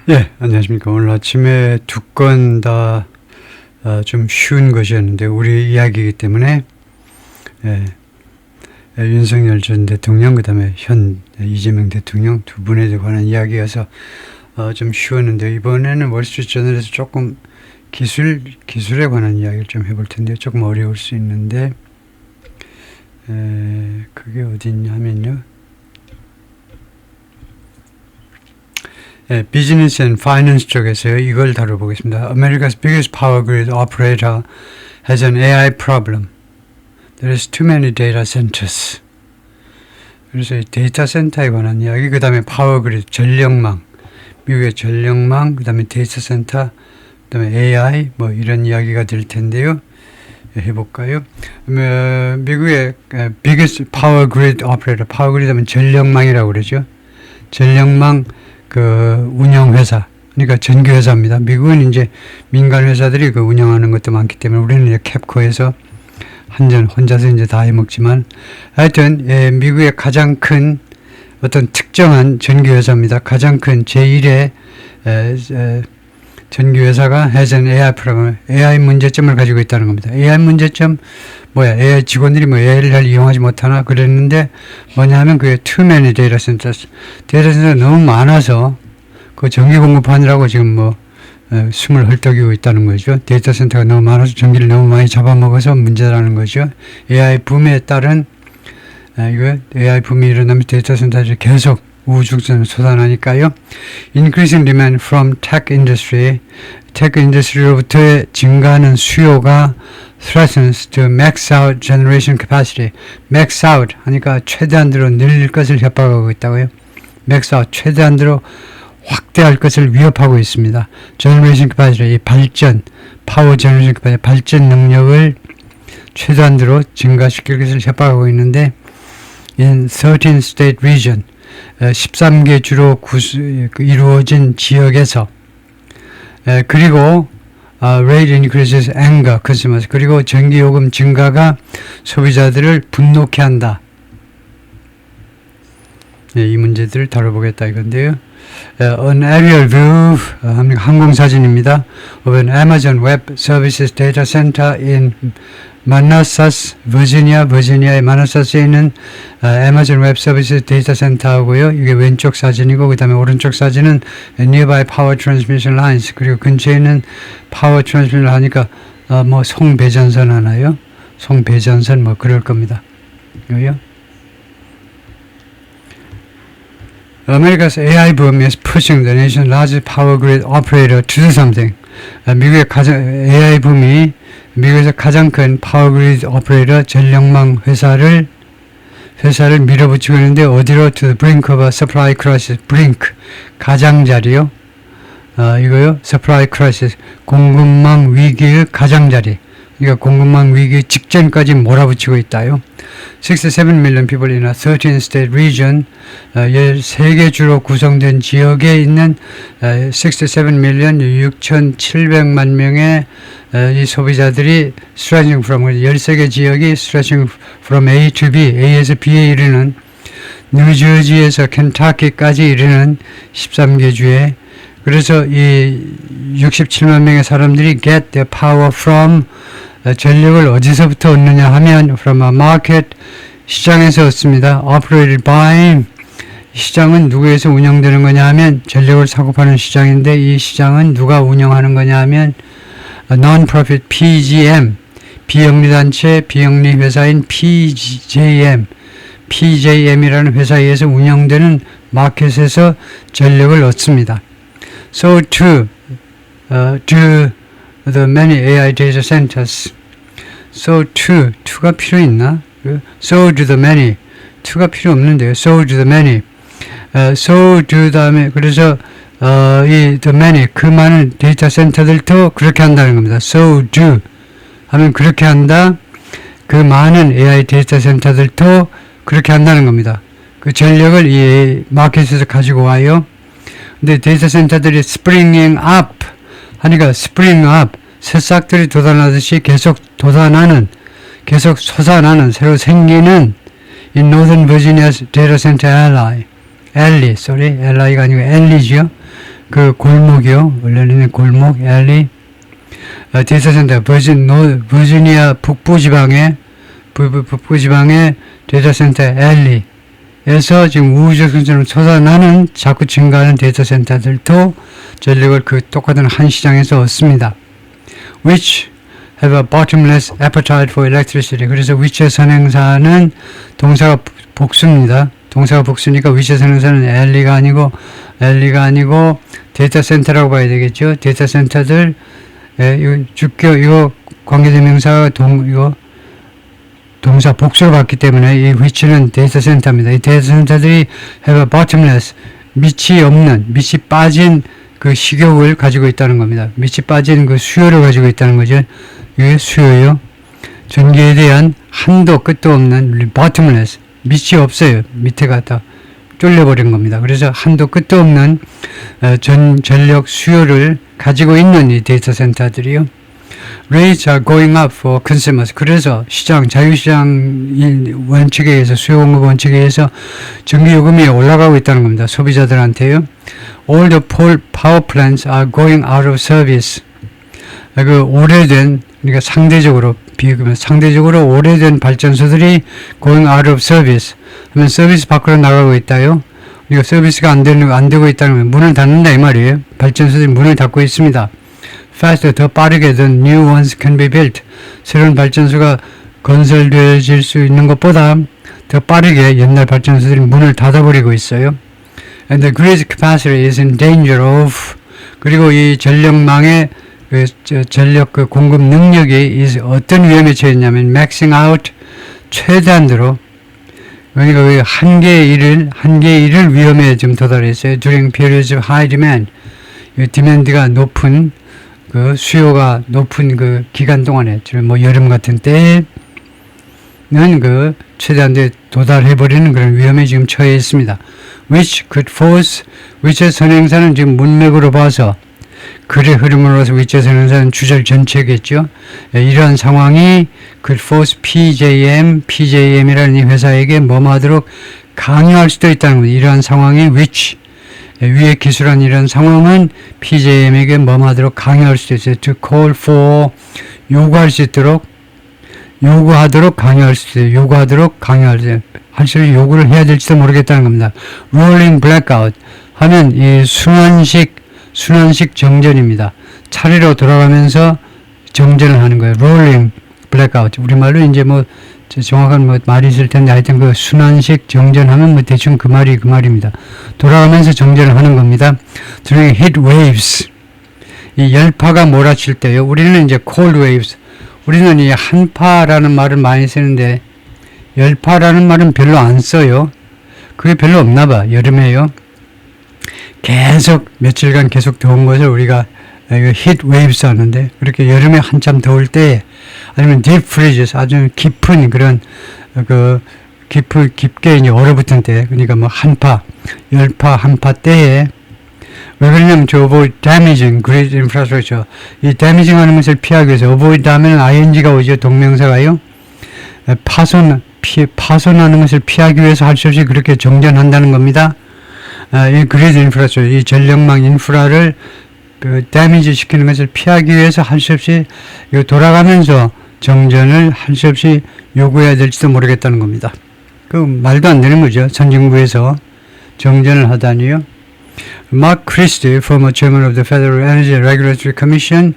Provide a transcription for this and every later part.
예, 안녕하십니까. 오늘 아침에 두 건 다 좀 쉬운 것이었는데 우리 이야기이기 때문에 윤석열 전 대통령 그다음에 현 이재명 대통령 두 분에 관한 이야기여서 좀 쉬웠는데 이번에는 월스트리트저널에서 조금 기술에 관한 이야기를 좀 해볼 텐데 조금 어려울 수 있는데 그게 어디 있냐 하면요. 비즈니스 앤 파이낸스 쪽에서요. 이걸 다뤄보겠습니다. America's biggest power grid operator has an AI problem. There is too many data centers. 그래서 데이터 센터에 관한 이야기, 그 다음에 파워 그리드, 전력망, 미국의 전력망, 그 다음에 데이터 센터, 그 다음에 AI, 뭐 이런 이야기가 될 텐데요. 해볼까요? 미국의 biggest power grid operator, 파워 그리드 하면 전력망이라고 그러죠. 전력망 그 운영회사, 그러니까 전기회사입니다. 미국은 이제 민간 회사들이 그 운영하는 것도 많기 때문에 우리는 이제 캡코에서 혼자서 이제 다 해먹지만 하여튼 미국의 가장 큰 어떤 특정한 전기회사입니다. 가장 큰 제1의 전기회사가 has an AI problem, AI 문제점을 가지고 있다는 겁니다. AI 문제점 뭐야? AI 직원들이 뭐 AI를 잘 이용하지 못하나 그랬는데 뭐냐 하면 그게 too many data centers. 데이터 센터가 너무 많아서 그 전기 공급하느라고 지금 뭐 숨을 헐떡이고 있다는 거죠. 데이터 센터가 너무 많아서 전기를 너무 많이 잡아먹어서 문제라는 거죠. AI 붐에 따른 이거 AI 붐이 일어나면 데이터 센터들이 계속 우후죽순을 솟아나니까요. Increasing demand from tech industry, 테크 인더스트리로부터의 증가하는 수요가 threatens to max out generation capacity. max out 하니까 최대한대로 늘릴 것을 협박하고 있다고요. max out 최대한대로 확대할 것을 위협하고 있습니다. generation capacity, 이 발전, 파워 generation capacity, 발전 능력을 최대한대로 증가시킬 것을 협박하고 있는데 in 13 state region, 13개 주로 이루어진 지역에서 그리고 rate increases anger consumers, 그리고 전기요금 증가가 소비자들을 분노케 한다. 이 문제들을 다뤄보겠다 이건데요. An aerial view, 항공사진입니다. of an Amazon Web Services data center in Manassas, 버지니아의 마나사스에 있는 Amazon Web Services 데이터 센터하고요. 이게 왼쪽 사진이고 그 다음에 오른쪽 사진은 nearby power transmission lines, 그리고 근처에 있는 power transmission 하니까 뭐 송배전선 하나요? 송배전선 뭐 그럴 겁니다. 이거요. America's AI boom is pushing the nation's largest power grid operator to do something. 미국의 AI 붐이 미국에서 가장 큰 파워 그리드 오퍼레이터 전력망 회사를 밀어붙이고 있는데 어디로? To the brink of a supply crisis. brink 가장자리요. 이거요. supply crisis 공급망 위기의 가장자리. 그러니까 공급망 위기 직전까지 몰아붙이고 있다요. 67 million people in a 13 state region, 13개 주로 구성된 지역에 있는 67 million 6,700만 명의 이 소비자들이 stretching from 13개 지역이 stretching from A to B, A에서 B에 이르는 뉴저지에서 켄타키까지 이르는 13개 주에, 그래서 이 67만 명의 사람들이 get their power from, 전력을 어디서부터 얻느냐 하면 from a market, 시장에서 얻습니다. operated by, 시장은 누구에서 운영되는 거냐 하면 전력을 사고 파는 시장인데 이 시장은 누가 운영하는 거냐 하면 non-profit PGM, 비영리단체 비영리회사인 PJM이라는 회사에 의해서 운영되는 마켓에서 전력을 얻습니다. So too do the many AI data centers. So to가 필요 있나? So do the many. to가 필요 없는데요. So do the many. So do 다음에 그래서 이 the many 그 많은 데이터 센터들도 그렇게 한다는 겁니다. So do 하면 그렇게 한다. 그 많은 AI 데이터 센터들도 그렇게 한다는 겁니다. 그 전력을 이 마켓에서 가지고 와요. 근데 데이터 센터들이 springing up 하니까 spring up 새싹들이 돋아나듯이 계속 솟아나는 새로 생기는 이 Northern Virginia's Data Center LI가 아니고 LI죠. 그 골목이요. 원래는 골목, alley. 데이터 센터, 버지니아 북부 지방의 데이터 센터 alley에서 지금 우후적으로 솟아나는 자꾸 증가하는 데이터 센터들도 전력을 그 똑같은 한 시장에서 얻습니다. Which have a bottomless appetite for electricity. 그래서 위치의 선행사는 동사가 복수입니다. 동사가 복수니까 위치의 선행사는 alley가 아니고 데이터 센터라고 봐야 되겠죠. 데이터 센터들, 이거 주격, 이거 관계대명사가 동사 복수로 봤기 때문에 이 위치는 데이터 센터입니다. 이 데이터 센터들이 have a bottomless, 밑이 빠진 그 식욕을 가지고 있다는 겁니다. 밑이 빠진 그 수요를 가지고 있다는 거죠. 이게 수요요. 전기에 대한 한도 끝도 없는 bottomless, 밑이 없어요. 밑에가 다 쫄려버린 겁니다. 그래서 한도 끝도 없는 전력 수요를 가지고 있는 이 데이터 센터들이요. Rates are going up for consumers. 그래서 자유시장 원칙에 의해서, 수요 공급 원칙에 의해서 전기요금이 올라가고 있다는 겁니다. 소비자들한테요. All the power plants are going out of service. 그 오래된, 그러니까 상대적으로 오래된 발전소들이 going out of service. 하면 서비스 밖으로 나가고 있다요. 그러니까 서비스가 안 되고 있다는 거예요. 문을 닫는다 이 말이에요. 발전소들이 문을 닫고 있습니다. Faster, 더 빠르게 than new ones can be built. 새로운 발전소가 건설되어질 수 있는 것보다 더 빠르게 옛날 발전소들이 문을 닫아버리고 있어요. And the grid capacity is in danger of. 그리고 이 전력망의 전력 공급 능력이 어떤 위험에 처했냐면 maxing out, 최대한대로. 그러니까 한계에 이를 위험에 좀 도달했어요. During periods of high demand. 디맨드가 높은 그 수요가 높은 그 기간 동안에, 뭐 여름 같은 때는 그 최대한대 도달해버리는 그런 위험에 지금 처해 있습니다. Which could force, 위치의 선행사는 지금 문맥으로 봐서 글의 흐름으로서 위치의 선행사는 주절 전체겠죠. 이러한 상황이 could force PJM이라는 이 회사에게 뭐하도록 강요할 수도 있다는 겁니다. 이러한 상황이 which, 위에 기술한 이런 상황은 PJM에게 뭐하도록 강요할 수도 있어요. To call for, 요구할 수 있도록, 강요할 수 있어요. 할수록 요구를 해야 될지도 모르겠다는 겁니다. Rolling blackout 하면 이 순환식 정전입니다. 차례로 돌아가면서 정전을 하는 거예요. Rolling blackout. 우리말로 이제 뭐 정확한 말이 있을 텐데 하여튼 그 순환식 정전하면 뭐 대충 그 말입니다. 돌아가면서 정전을 하는 겁니다. During heat waves, 이 열파가 몰아칠 때요. 우리는 이제 cold waves, 우리는 이 한파라는 말을 많이 쓰는데 열파라는 말은 별로 안 써요. 그게 별로 없나 봐. 여름에요. 계속 며칠간 계속 더운 것을 우리가 heat waves 하는데, 그렇게 여름에 한참 더울 때, 아니면 deep freezes, 아주 깊은 그런 깊게 이제 얼어붙은 때, 그러니까 뭐 열파 한파 때에, 왜 그러냐면 to avoid damaging grid infrastructure, 이 damaging 하는 것을 피하기 위해서, avoid 하면 ing가 오죠. 동명사가요. 파손하는 것을 피하기 위해서 할 수 없이 그렇게 정전한다는 겁니다. 이 그리드 인프라스트럭처, 이 전력망 인프라를 데미지 시키는 것을 피하기 위해서 할 수 없이 돌아가면서 정전을 할 수 없이 요구해야 될지도 모르겠다는 겁니다. 그 말도 안 되는 거죠. 선진국에서 정전을 하다니요. Mark Christie, former chairman of the Federal Energy Regulatory Commission,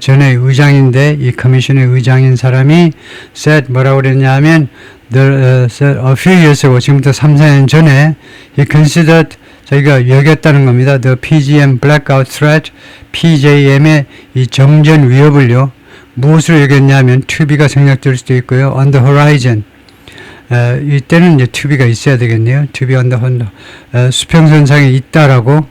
전에 의장인데 이 커미션의 의장인 사람이 said, 뭐라고 그랬냐 하면 said a few years ago, 지금부터 3, 4년 전에 he considered, 자기가 여겼다는 겁니다. The PJM blackout threat, PJM의 이 정전 위협을요. 무엇으로 여겼냐면 투비가 생략될 수도 있고요. On the horizon. 이때는 이제 투비가 있어야 되겠네요. 투비 on the horizon. 수평선상에 있다라고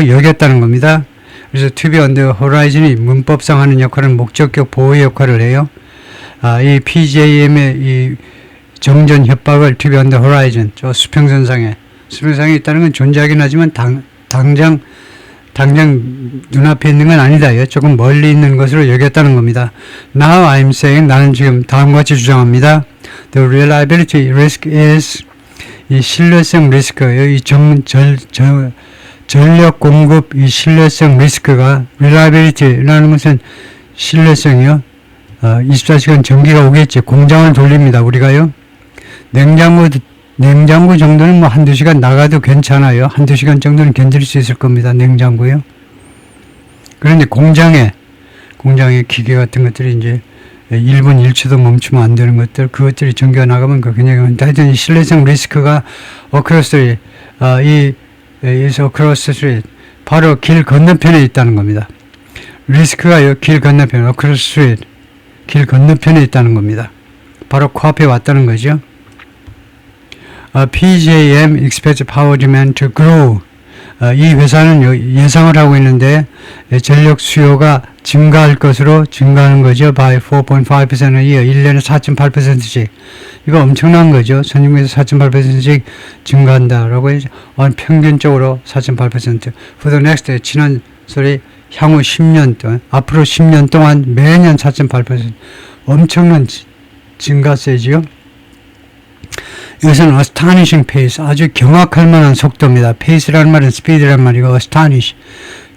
여겼다는 겁니다. 그래서 투비 on the horizon이 문법상 하는 역할은 목적격 보호 역할을 해요. 이 PJM의 이 정전 협박을 투비 on the horizon, 저 수평선상에 있다는 건 존재하긴 하지만 당장 눈앞에 있는 건 아니다. 조금 멀리 있는 것으로 여겼다는 겁니다. Now I'm saying, 나는 지금 다음과 같이 주장합니다. The reliability risk is, 이 신뢰성 리스크예요. 이 전력 공급 이 신뢰성 리스크가 reliability라는 것은 신뢰성이요. 24시간 전기가 오겠지. 공장을 돌립니다. 우리가요. 냉장고 정도는 뭐 한두 시간 나가도 괜찮아요. 한두 시간 정도는 견딜 수 있을 겁니다. 냉장고요. 그런데 공장에 기계 같은 것들이 이제 1분 1초도 멈추면 안 되는 것들, 그것들이 전기가 나가면 그냥 하여튼 신뢰성 리스크가 across street, 바로 길 건너편에 있다는 겁니다. 리스크가 길 건너편, across street, 길 건너편에 있다는 겁니다. 바로 코앞에 왔다는 거죠. PJM expects power demand to grow. 이 회사는 예상을 하고 있는데 전력 수요가 증가할 것으로 증가하는 거죠. by 4.5% a year. 1년에 4.8%씩. 이거 엄청난 거죠. 전국에서 4.8%씩 증가한다라고 해서 평균적으로 4.8%. for the next, 지난 소리 향후 10년 동안, 앞으로 10년 동안 매년 4.8%. 엄청난 증가세지요. 이것은 astonishing pace, 아주 경악할 만한 속도입니다. pace라는 말은 speed라는 말이고 astonish,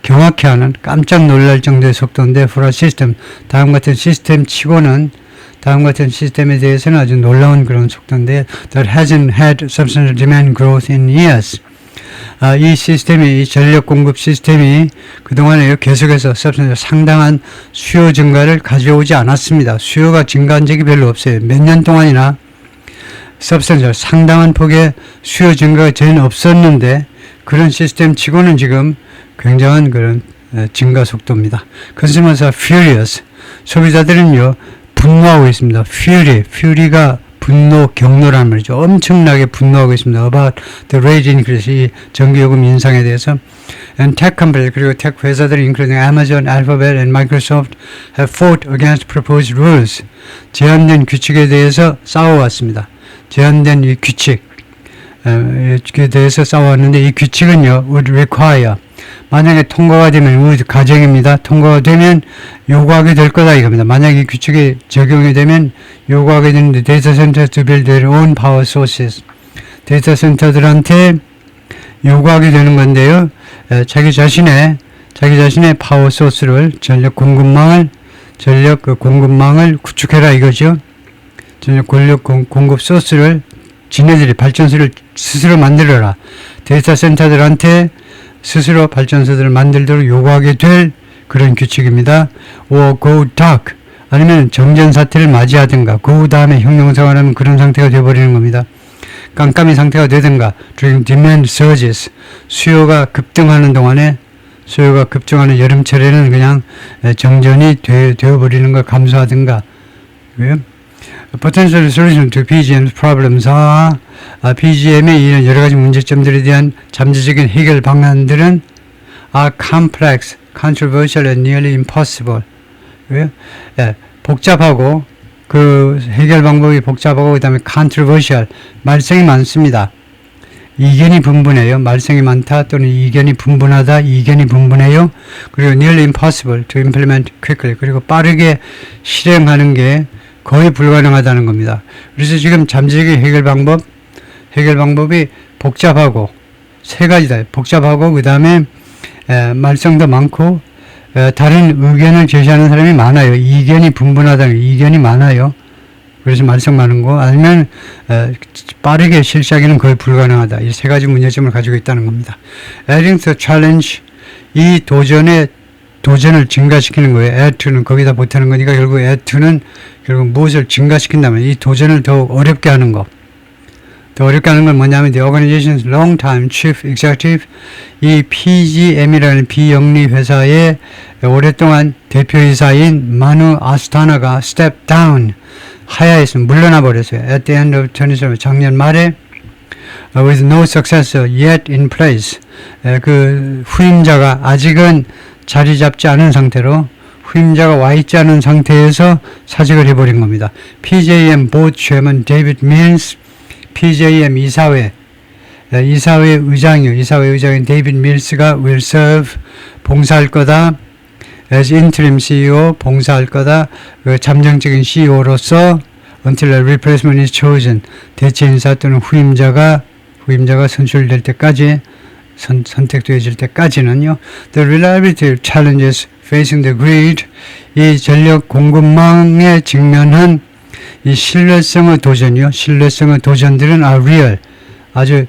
경악해 하는, 깜짝 놀랄 정도의 속도인데 for a system, 다음 같은 시스템에 대해서는 아주 놀라운 그런 속도인데 that hasn't had substantial demand growth in years. 이 시스템이, 이 전력 공급 시스템이 그동안에 계속해서 상당한 수요 증가를 가져오지 않았습니다. 수요가 증가한 적이 별로 없어요. 몇 년 동안이나 substantial, 상당한 폭의 수요 증가가 전혀 없었는데 그런 시스템 치고는 지금 굉장한 그런 증가 속도입니다. Consumers are furious. 소비자들은요, 분노하고 있습니다. fury가 분노, 경로라는 말이죠. 엄청나게 분노하고 있습니다. about the rate increase, 이 전기요금 인상에 대해서. And tech companies, 그리고 tech 회사들이 including Amazon, Alphabet, and Microsoft have fought against proposed rules. 제한된 규칙에 대해서 싸워왔습니다. 제한된 이 규칙에 대해서 싸워왔는데 이 규칙은요, would require, 만약에 통과가 되면, would 가정입니다. 통과가 되면 요구하게 될 거다 이겁니다. 만약에 이 규칙이 적용이 되면 요구하게 되는데 data centers to build their own power sources. 데이터 센터들한테 요구하게 되는 건데요. 자기 자신의 파워 소스를, 전력 공급망을 구축해라 이거죠. 전력 공급 소스를, 지네들이 발전소를 스스로 만들어라. 데이터 센터들한테 스스로 발전소들을 만들도록 요구하게 될 그런 규칙입니다. or go dark, 아니면 정전 사태를 맞이하든가, 그 다음에 형용사가 하면 그런 상태가 되어버리는 겁니다. 깜깜이 상태가 되든가, during demand surges, 수요가 급등하는 여름철에는 그냥 정전이 되어버리는 걸 감수하든가. Potential solution to PGM's problems are, PGM의 이런 여러 가지 문제점들에 대한 잠재적인 해결 방안들은 are complex, controversial, and nearly impossible. 복잡하고, 그 해결 방법이 복잡하고, 그 다음에 controversial, 말썽이 많습니다. 이견이 분분해요. 말썽이 많다 또는 이견이 분분하다, 이견이 분분해요. 그리고 nearly impossible to implement quickly, 그리고 빠르게 실행하는 게 거의 불가능하다는 겁니다. 그래서 지금 잠재적인 해결 방법이 복잡하고, 세 가지다. 복잡하고, 그 다음에 말썽도 많고, 다른 의견을 제시하는 사람이 많아요. 이견이 분분하다는, 이견이 많아요. 그래서 말썽 많은 거, 아니면 빠르게 실시하기는 거의 불가능하다. 이 세 가지 문제점을 가지고 있다는 겁니다. Adding to challenge, 이 도전을 증가시키는 거예요. add to는 거기다 보태는 거니까 결국 add to는 결국 무엇을 증가시킨다면 이 도전을 더욱 어렵게 하는 거. 더 어렵게 하는 건 뭐냐면 the organization's long-time chief executive, 이 PGM이라는 비영리 회사의 오랫동안 대표이사인 마누 아스타나가 step down, 하야에서 물러나 버렸어요. at the end of 2017, 작년 말에 with no successor yet in place, 그 후임자가 아직은 자리 잡지 않은 상태로, 후임자가 와 있지 않은 상태에서 사직을 해버린 겁니다. PJM board chairman David Mills, PJM 이사회 의장인 데이빗 밀스가 will serve, 봉사할 거다, as interim CEO, 봉사할 거다, 그 잠정적인 CEO로서 until a replacement is chosen, 대체 인사 또는 후임자가 선출될 때까지 선택되어질 때까지는요. The reliability challenges facing the grid, 이 전력 공급망에 직면한 이 신뢰성의 도전이요. 신뢰성의 도전들은 are real, 아주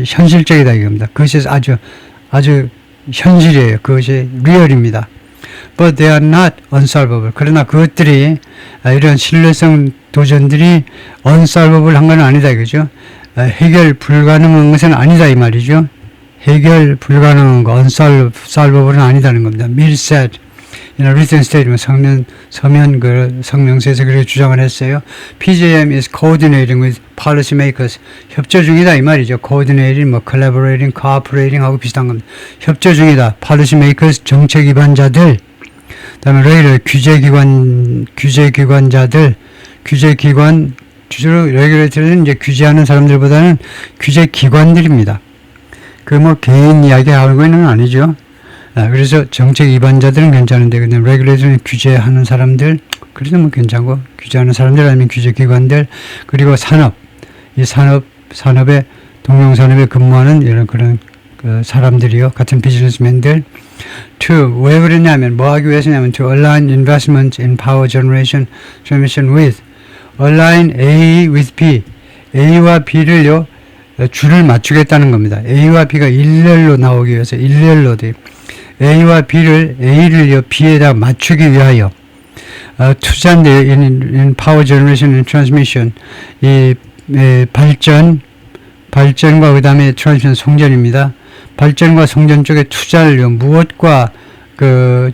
현실적이다 이겁니다. 그것이 아주 현실이에요. 그것이 real입니다. But they are not unsolvable. 그러나 그것들이 이런 신뢰성 도전들이 unsolvable 한 건 아니다 이거죠. 해결 불가능한 것은 아니다 이 말이죠. 해결 불가능한 거 unsolvable은 아니다는 겁니다. Mill said in a written statement, 서면 성명서에서 그렇게 주장을 했어요. PJM is coordinating with policymakers. 협조 중이다 이 말이죠. coordinating, collaborating, cooperating 하고 비슷한 겁니다. 협조 중이다. policymakers, 정책 기관자들, 그다음에 regulator, 규제기관자들, 규제기관, 주로 regulator는 이제 규제하는 사람들보다는 규제기관들입니다. 개인 이야기하는 건 아니죠. 그래서 정책 위반자들은 괜찮은데, 근데 regulator는 규제하는 사람들, 그래도 괜찮고, 규제하는 사람들 아니면 규제기관들, 그리고 이 산업에, 동용산업에 근무하는 이런 그런 사람들이요. 같은 비즈니스맨들. 왜 그러냐면, 뭐 하기 위해서냐면, to align investment in power generation transmission with, align A with B. A와 B를요, 줄을 맞추겠다는 겁니다. A와 B가 일렬로 나오기 위해서, 일렬로 돼. A와 A를요, B에다 맞추기 위하여, 투자인데요, in power generation and transmission. 발전과 그 다음에 트랜스미션 송전입니다. 발전과 송전 쪽에 투자를요, 무엇과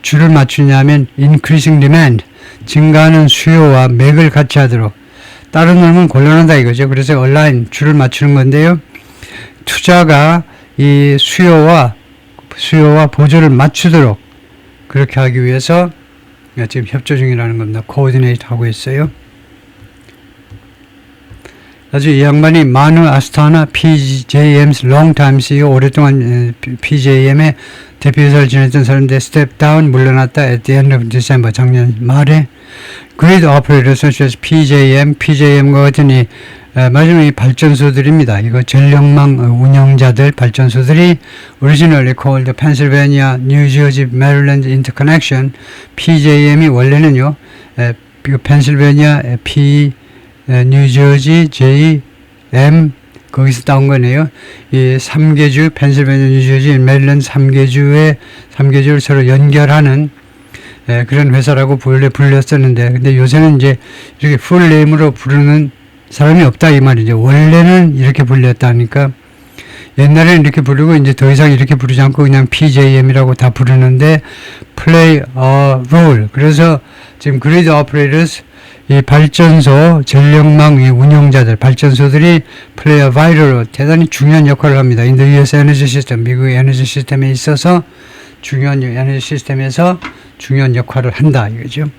줄을 맞추냐면, increasing demand, 증가하는 수요와 맥을 같이 하도록. 다른 놈은 곤란하다 이거죠. 그래서 온라인 줄을 맞추는 건데요. 투자가 이 수요와 보조를 맞추도록 그렇게 하기 위해서 지금 협조 중이라는 겁니다. 코디네이트 하고 있어요. 아주 이 양반이 마누 아스타나 PJM's longtime CEO, 오랫동안 PJM의 대표이사를 지냈던 사람인데 step down, 물러났다 at the end of December, 작년 말에. Grid operators such as PJM과 같은 마지막에 발전소들입니다. 이거 전력망 운영자들, 발전소들이 originally called Pennsylvania, New Jersey, Maryland Interconnection. PJM이 원래는요, 펜실베니아, 뉴저지, J, M 거기서 따온 거네요. 이 3개주, 펜실베니아, 뉴저지, 메릴랜드 3개주를 서로 연결하는 그런 회사라고 불렸었는데, 근데 요새는 이제 이렇게 풀네임으로 부르는 사람이 없다 이 말이죠. 원래는 이렇게 불렸다니까, 옛날에는 이렇게 부르고 이제 더 이상 이렇게 부르지 않고 그냥 PJM이라고 다 부르는데, play a role. 그래서 지금 grid operators, 이 발전소, 전력망 운영자들, 발전소들이 play a vital role, 대단히 중요한 역할을 합니다. In the US energy system, 미국의 에너지 시스템에 있어서 에너지 시스템에서 중요한 역할을 한다 이거죠.